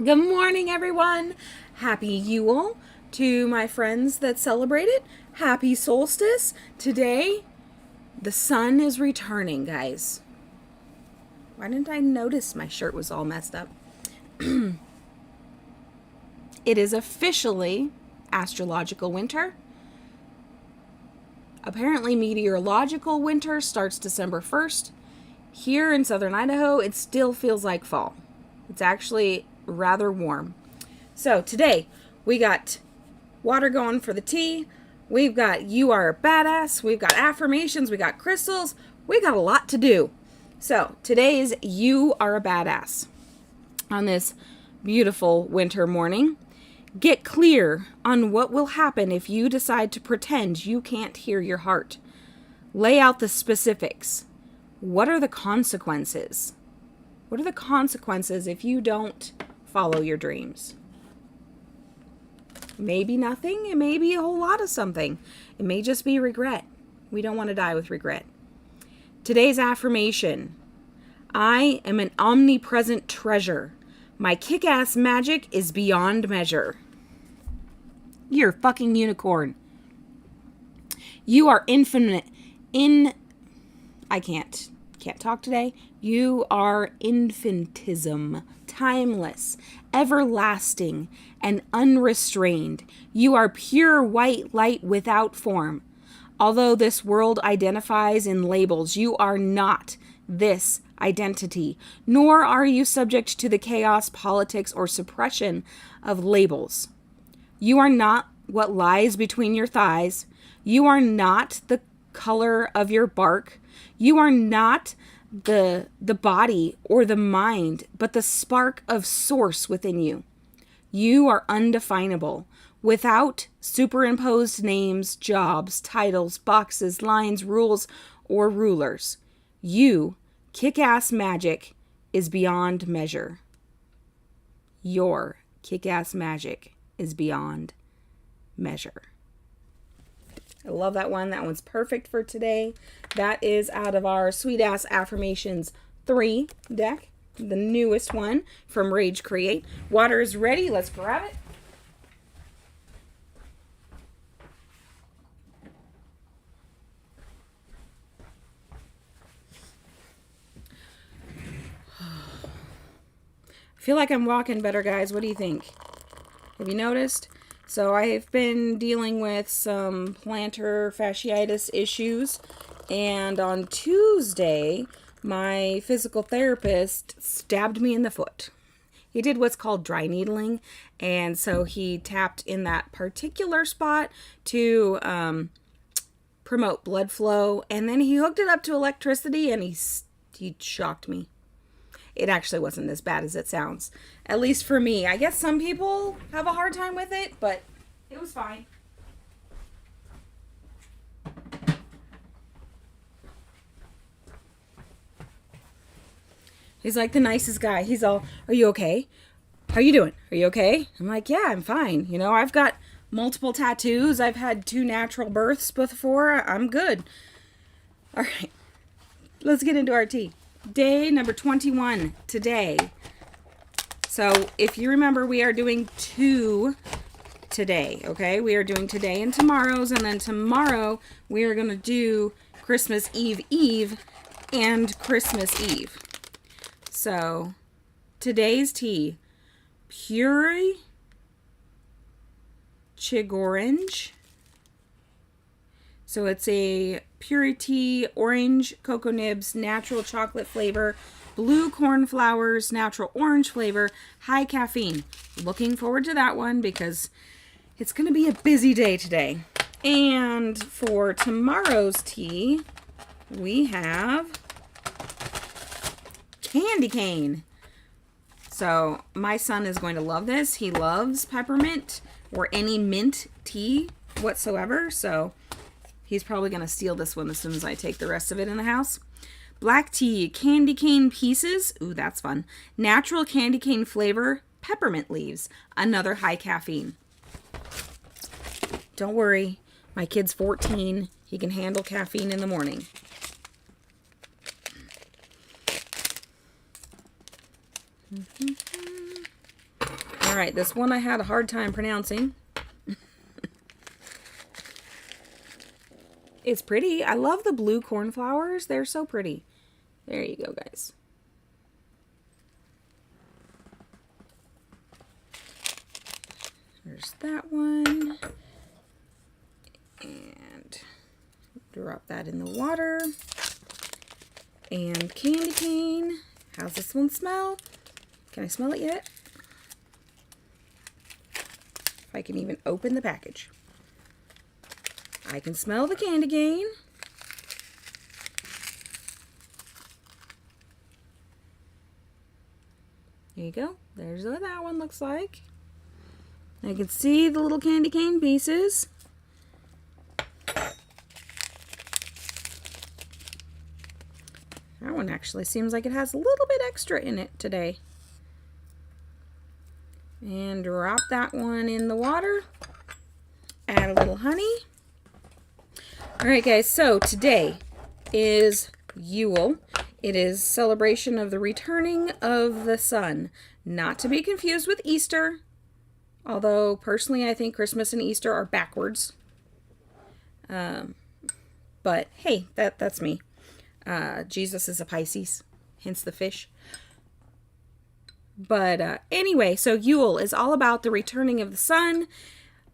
Good morning, everyone. Happy Yule to my friends that celebrate it. Happy solstice. Today, the sun is returning, guys. Why didn't I notice my shirt was all messed up? It is officially astrological winter. Apparently, meteorological winter starts December 1st. Here in southern Idaho, it still feels like fall. It's actually rather warm. So today we got water going for the tea. We've got You Are a Badass. We've got affirmations. We got crystals. We got a lot to do. So today's You Are a Badass. On this beautiful winter morning, get clear on what will happen if you decide to pretend you can't hear your heart. Lay out the specifics. What are the consequences? What are the consequences if you don't follow your dreams? Maybe nothing. It may be a whole lot of something. It may just be regret. We don't want to die with regret. Today's affirmation. I am an omnipresent treasure. My kick-ass magic is beyond measure. You're a fucking unicorn. You are infinite. I can't talk today. You are infinitism, timeless, everlasting, and unrestrained. You are pure white light without form. Although this world identifies in labels, you are not this identity, nor are you subject to the chaos, politics, or suppression of labels. You are not what lies between your thighs. You are not the color of your bark. You are not the body or the mind, but the spark of source within you. You are undefinable, without superimposed names, jobs, titles, boxes, lines, rules, or rulers. You, kick-ass magic, is beyond measure. Your kick-ass magic is beyond measure. I love that one. That one's perfect for today. That is out of our Sweet Ass Affirmations 3 deck, the newest one from Rage Create. Water is ready. Let's grab it. I feel like I'm walking better, guys. What do you think? Have you noticed? So I've been dealing with some plantar fasciitis issues, and on Tuesday, my physical therapist stabbed me in the foot. He did what's called dry needling, and so he tapped in that particular spot to promote blood flow, and then he hooked it up to electricity, and he shocked me. It actually wasn't as bad as it sounds. At least for me. I guess some people have a hard time with it, but it was fine. He's like the nicest guy. He's all, "Are you okay? How are you doing? Are you okay?" I'm like, "Yeah, I'm fine. You know, I've got multiple tattoos. I've had 2 natural births before. I'm good." All right. Let's get into our tea. Day number 21 today. So if you remember, we are doing 2 today, okay? We are doing today and tomorrow's, and then tomorrow we are going to do Christmas Eve and Christmas Eve. So today's tea, Pure Chigorange. So it's a purity orange cocoa nibs, natural chocolate flavor, blue cornflowers, natural orange flavor, high caffeine. Looking forward to that one because it's going to be a busy day today. And for tomorrow's tea, we have candy cane. So my son is going to love this. He loves peppermint or any mint tea whatsoever. So he's probably going to steal this one as soon as I take the rest of it in the house. Black tea, candy cane pieces. Ooh, that's fun. Natural candy cane flavor, peppermint leaves. Another high caffeine. Don't worry. My kid's 14. He can handle caffeine in the morning. All right, this one I had a hard time pronouncing. It's pretty. I love the blue cornflowers. They're so pretty. There you go, guys. There's that one. And drop that in the water. And candy cane. How's this one smell? Can I smell it yet? If I can even open the package. I can smell the candy cane. There you go. There's what that one looks like. I can see the little candy cane pieces. That one actually seems like it has a little bit extra in it today. And drop that one in the water. Add a little honey. Alright guys, so today is Yule. It is celebration of the returning of the sun. Not to be confused with Easter. Although, personally, I think Christmas and Easter are backwards. But, hey, that's me. Jesus is a Pisces, hence the fish. But, anyway, so Yule is all about the returning of the sun.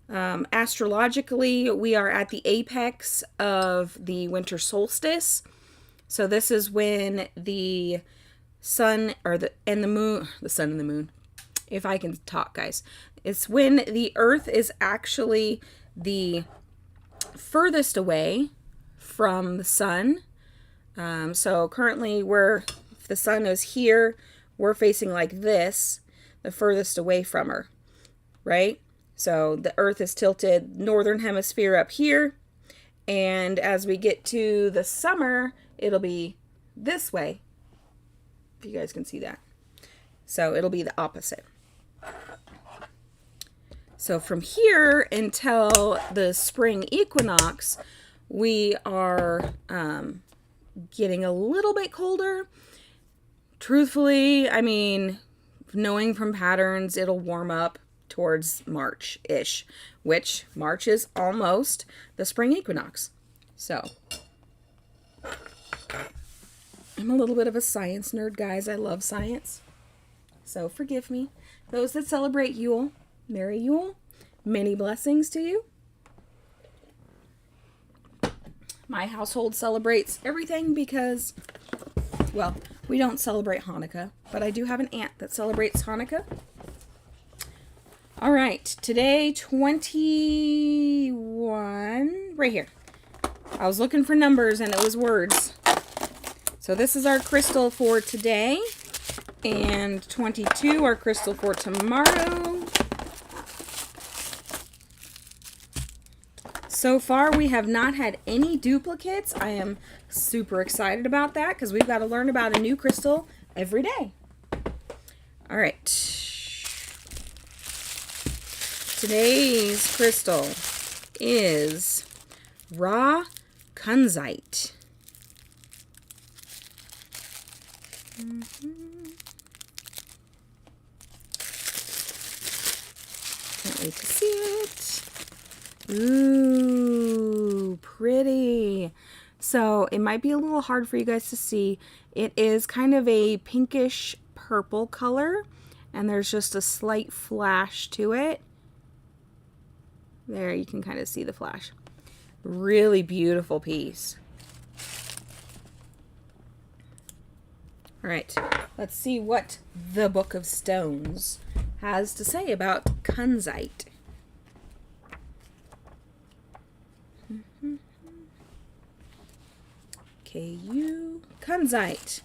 Astrologically, we are at the apex of the winter solstice. So this is when the sun and the moon, if I can talk, guys. It's when the earth is actually the furthest away from the sun. So currently if the sun is here, we're facing like this, the furthest away from her, right? So the earth is tilted northern hemisphere up here. And as we get to the summer, it'll be this way. If you guys can see that. So it'll be the opposite. So from here until the spring equinox, we are getting a little bit colder. Truthfully, I mean, knowing from patterns, it'll warm up towards March-ish, which March is almost the spring equinox. So I'm a little bit of a science nerd, guys. I love science. So forgive me. Those that celebrate Yule, Merry Yule. Many blessings to you. My household celebrates everything because, well, we don't celebrate Hanukkah, but I do have an aunt that celebrates Hanukkah. All right, today, 21, right here. I was looking for numbers and it was words. So this is our crystal for today, and 22, our crystal for tomorrow. So far, we have not had any duplicates. I am super excited about that because we've got to learn about a new crystal every day. All right. Today's crystal is raw kunzite. Can't wait to see it. Ooh, pretty. So it might be a little hard for you guys to see. It is kind of a pinkish purple color, and there's just a slight flash to it. There, you can kind of see the flash. Really beautiful piece. All right, let's see what the Book of Stones has to say about kunzite. KU kunzite.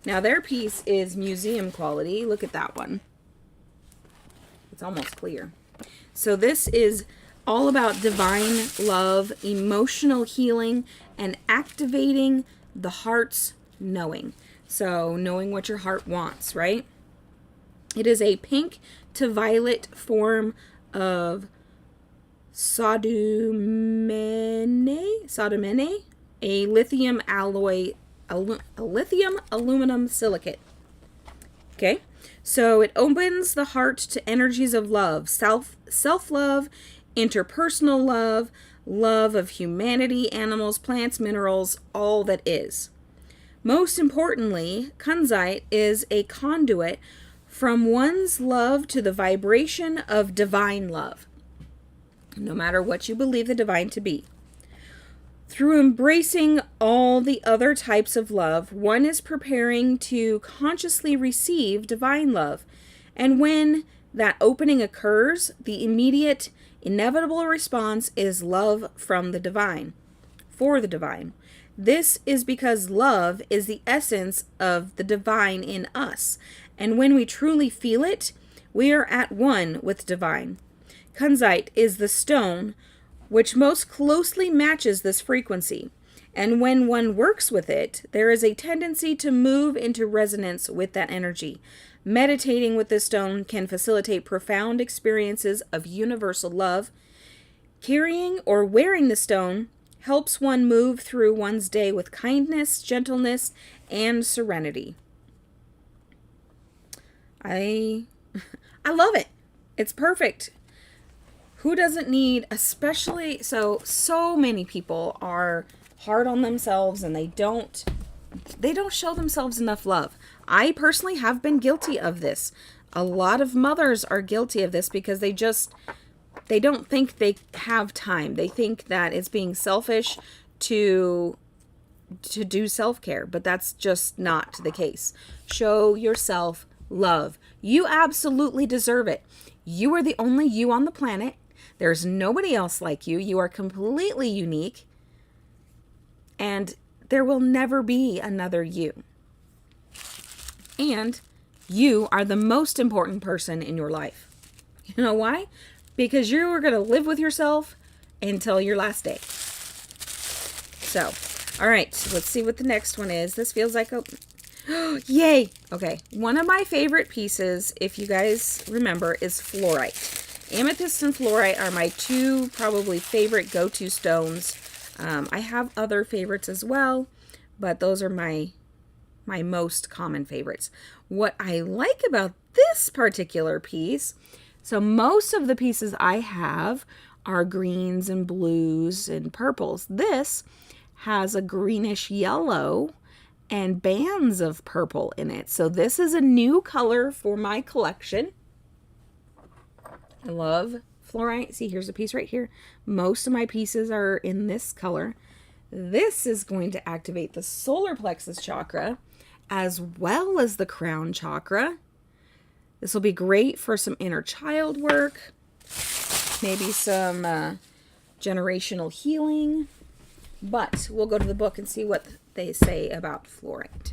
Now their piece is museum quality. Look at that one. It's almost clear. So this is all about divine love, emotional healing, and activating the heart's knowing. So knowing what your heart wants, right? It is a pink to violet form of sodomene, a lithium alloy, a lithium aluminum silicate. Okay, So it opens the heart to energies of love, self-love, interpersonal love, love of humanity, animals, plants, minerals, all that is. Most importantly, kunzite is a conduit from one's love to the vibration of divine love, no matter what you believe the divine to be. Through embracing all the other types of love, one is preparing to consciously receive divine love. And when that opening occurs, the immediate, inevitable response is love from the divine, for the divine. This is because love is the essence of the divine in us. And when we truly feel it, we are at one with divine. Kunzite is the stone which most closely matches this frequency. And when one works with it, there is a tendency to move into resonance with that energy. Meditating with this stone can facilitate profound experiences of universal love. Carrying or wearing the stone helps one move through one's day with kindness, gentleness, and serenity. I love it. It's perfect. Who doesn't need, especially, so many people are hard on themselves and they don't show themselves enough love. I personally have been guilty of this. A lot of mothers are guilty of this because they don't think they have time. They think that it's being selfish to do self-care, but that's just not the case. Show yourself love. You absolutely deserve it. You are the only you on the planet. There's nobody else like you. You are completely unique. And there will never be another you. And you are the most important person in your life. You know why? Because you are going to live with yourself until your last day. So, all right, let's see what the next one is. This feels like a... Yay! Okay, one of my favorite pieces, if you guys remember, is fluorite. Amethyst and fluorite are my two probably favorite go-to stones. I have other favorites as well, but those are my most common favorites. What I like about this particular piece, so most of the pieces I have are greens and blues and purples. This has a greenish yellow and bands of purple in it. So this is a new color for my collection. I love fluorite. See, here's a piece right here. Most of my pieces are in this color. This is going to activate the solar plexus chakra as well as the crown chakra. This will be great for some inner child work, maybe some generational healing. But we'll go to the book and see what they say about fluorite.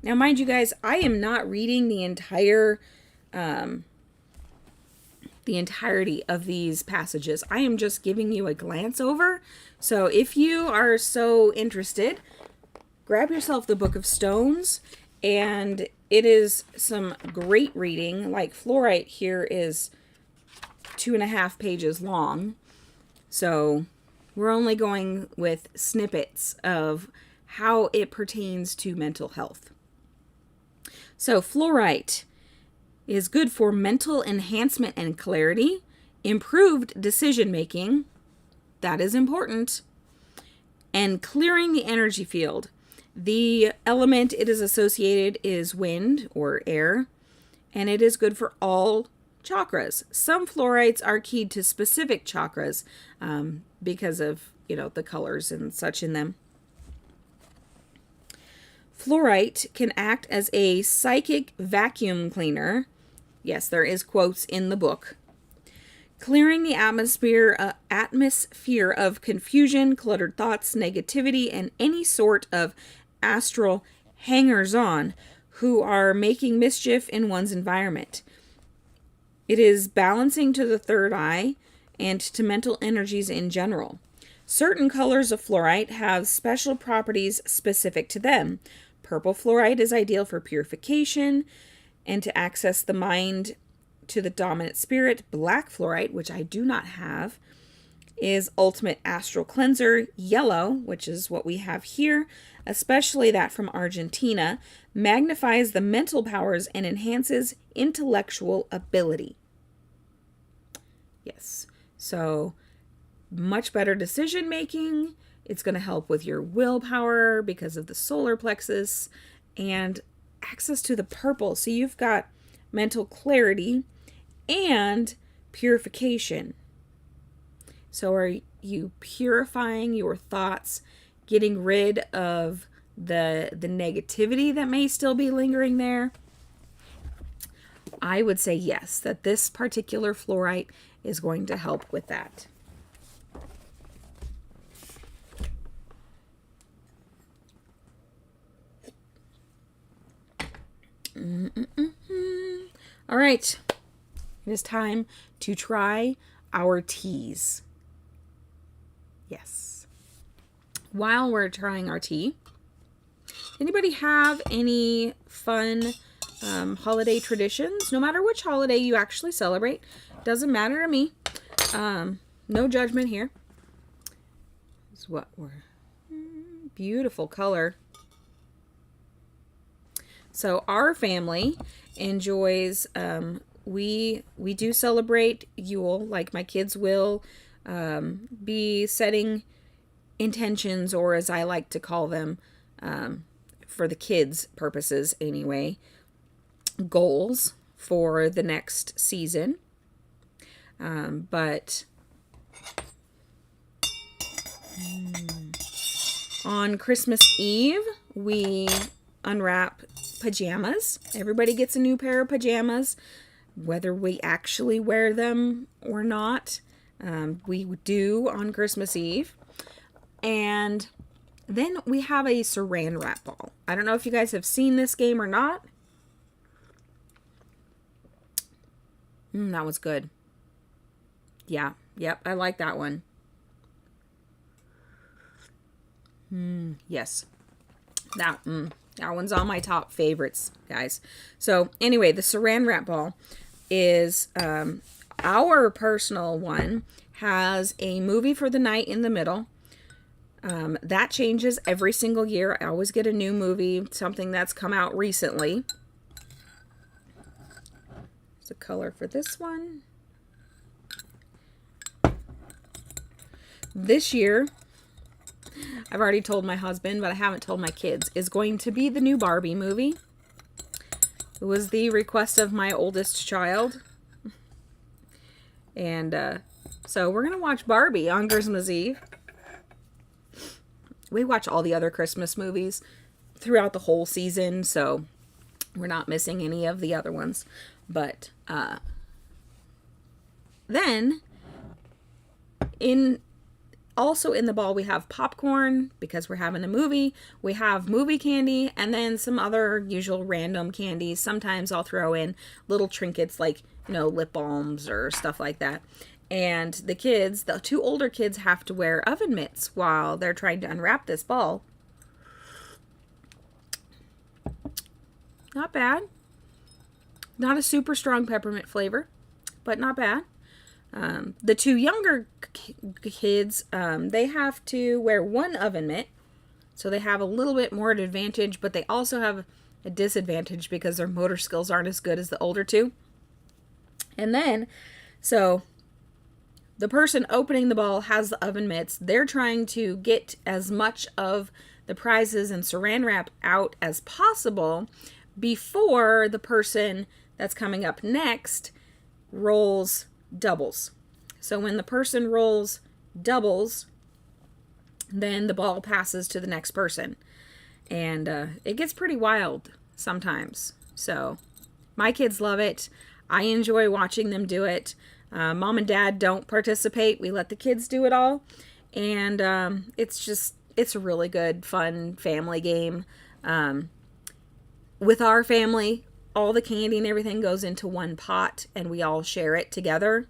Now, mind you guys, I am not reading the entirety of these passages. I am just giving you a glance over. So if you are so interested, grab yourself the Book of Stones, and it is some great reading. Like fluorite here is 2.5 pages long. So we're only going with snippets of how it pertains to mental health. So fluorite is good for mental enhancement and clarity, improved decision making, that is important, and clearing the energy field. The element it is associated is wind or air, and it is good for all chakras. Some fluorites are keyed to specific chakras because of, the colors and such in them. Fluorite can act as a psychic vacuum cleaner. Yes, there is quotes in the book. Clearing the atmosphere of confusion, cluttered thoughts, negativity, and any sort of astral hangers-on who are making mischief in one's environment. It is balancing to the third eye and to mental energies in general. Certain colors of fluorite have special properties specific to them. Purple fluorite is ideal for purification and to access the mind to the dominant spirit. Black fluorite, which I do not have, is Ultimate Astral Cleanser Yellow, which is what we have here, especially that from Argentina, magnifies the mental powers and enhances intellectual ability. Yes, so much better decision making. It's going to help with your willpower because of the solar plexus and access to the purple. So you've got mental clarity and purification. So are you purifying your thoughts, getting rid of the negativity that may still be lingering there? I would say yes, that this particular fluorite is going to help with that. All right, it is time to try our teas. Yes. While we're trying our tea, anybody have any fun holiday traditions? No matter which holiday you actually celebrate, doesn't matter to me. No judgment here. This is what we're beautiful color. So our family enjoys, we do celebrate Yule, like my kids will be setting intentions, or as I like to call them, for the kids' purposes anyway, goals for the next season. But on Christmas Eve, we unwrap pajamas. Everybody gets a new pair of pajamas, whether we actually wear them or not. We do on Christmas Eve. And then we have a saran wrap ball. I don't know if you guys have seen this game or not. That was good. Yeah. Yep. I like that one. Yes. That one's on my top favorites, guys. So anyway, the saran wrap ball is our personal one. Has a movie for the night in the middle. That changes every single year. I always get a new movie, something that's come out recently. There's a color for this one. This year, I've already told my husband, but I haven't told my kids, is going to be the new Barbie movie. It was the request of my oldest child. And so we're going to watch Barbie on Christmas Eve. We watch all the other Christmas movies throughout the whole season, so we're not missing any of the other ones. But then also in the ball, we have popcorn because we're having a movie. We have movie candy and then some other usual random candies. Sometimes I'll throw in little trinkets like, lip balms or stuff like that. And the kids, the two older kids, have to wear oven mitts while they're trying to unwrap this ball. Not bad. Not a super strong peppermint flavor, but not bad. The two younger kids, they have to wear one oven mitt, so they have a little bit more advantage, but they also have a disadvantage because their motor skills aren't as good as the older two. And then, so the person opening the ball has the oven mitts. They're trying to get as much of the prizes and saran wrap out as possible before the person that's coming up next rolls doubles. So when the person rolls doubles, then the ball passes to the next person. And it gets pretty wild sometimes. So my kids love it. I enjoy watching them do it. Mom and dad don't participate. We let the kids do it all. And it's a really good, fun family game. With our family, all the candy and everything goes into one pot and we all share it together.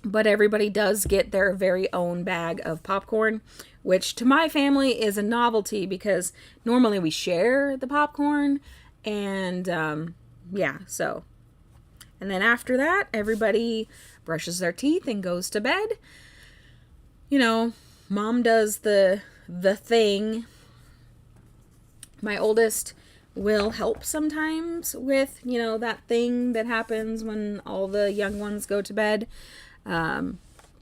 But everybody does get their very own bag of popcorn, which to my family is a novelty because normally we share the popcorn. And so. And then after that, everybody brushes their teeth and goes to bed. You know, mom does the thing. My oldest will help sometimes with, you know, that thing that happens when all the young ones go to bed.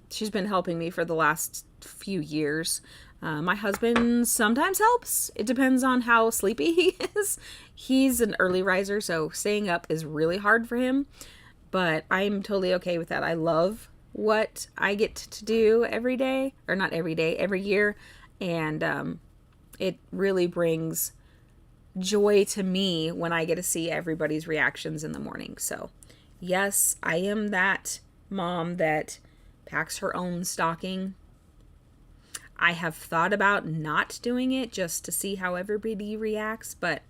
She's been helping me for the last few years. My husband sometimes helps. It depends on how sleepy he is. He's an early riser, so staying up is really hard for him. But I'm totally okay with that. I love what I get to do every day, or not every day, every year. And it really brings joy to me when I get to see everybody's reactions in the morning. So yes, I am that mom that packs her own stocking. I have thought about not doing it just to see how everybody reacts, but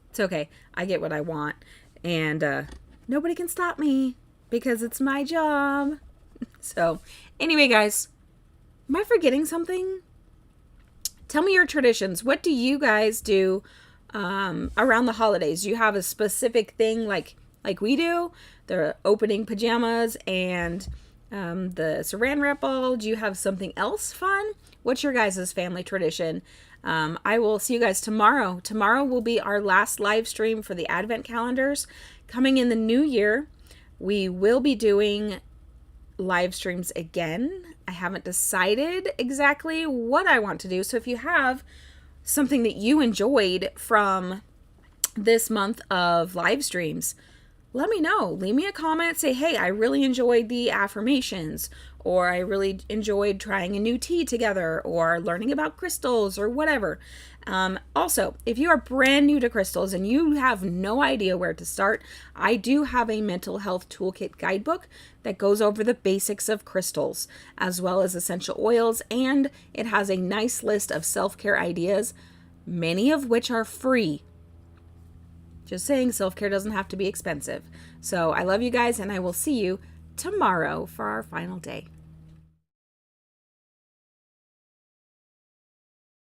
it's okay. I get what I want, and nobody can stop me because it's my job. So anyway, guys, am I forgetting something? Tell me your traditions. What do you guys do around the holidays? Do you have a specific thing like we do? The opening pajamas and the saran wrap ball. Do you have something else fun? What's your guys' family tradition? I will see you guys tomorrow. Tomorrow will be our last live stream for the Advent calendars. Coming in the new year, we will be doing live streams again. I haven't decided exactly what I want to do. So if you have something that you enjoyed from this month of live streams, let me know. Leave me a comment. Say, hey, I really enjoyed the affirmations, or I really enjoyed trying a new tea together, or learning about crystals, or whatever. Also, if you are brand new to crystals and you have no idea where to start, I do have a mental health toolkit guidebook that goes over the basics of crystals, as well as essential oils, and it has a nice list of self-care ideas, many of which are free. Just saying, self-care doesn't have to be expensive. So I love you guys, and I will see you tomorrow for our final day.